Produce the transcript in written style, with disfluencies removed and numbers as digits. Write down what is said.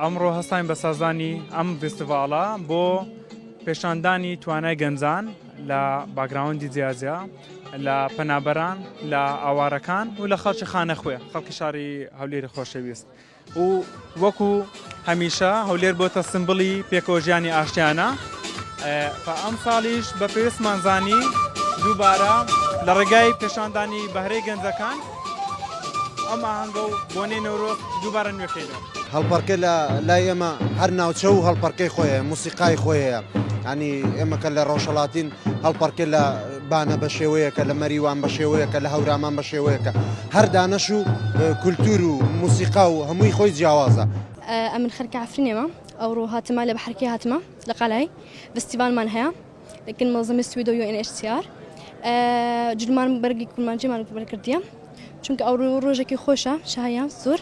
ئەمڕۆ هەستاین بە سازانی ئەم فستیڤاڵە بۆ پێشاندانی توانای گەنجان لە باگراوندی جیاجیا لە پەنابەران لە ئاوارەکان و لە خەڵکی خانەخوێ خەڵکی شاری هەولێری خۆشەویست و وەکو هەمیشە هەولێر بۆتە سمبڵی پێکەوەژیانی ئاشتیانە ئەم ساڵیش بە پێویستمان زانی دووبارە لە ڕێگای پێشاندانی بەهرەی گەنجەکان ئەم ئاهەنگە و بۆنەی نەورۆز دووبارە نوێکەیەوە هەڵپەرکە لای ئێمە هەر ناوچە و هەڵپەرکەی خۆیە موسیقای خۆیە ینی ئێمە کە لە ڕۆژهەڵاتین هەڵپەرکە لە بانە بە شێوەیەکە لە مەریوان بە شێوەیەکە لە هەورامان بە شێوەیەکە هەر دانەش و کولتور و موسیقا و هەمووی خۆی جیاوازە. ئەمن خەرکە عفرینێمە ئەوڕۆ هاتمە لە بەحرکی هاتمە لە قەلای فستیڤالمان هەیە لەکن مەڵزەمی سویدۆ UNHCR جلمان بەرگی کورمانجێمان بەرکردیە چونکە ئەوڕۆ ڕۆژێکی خۆشە شایان زۆر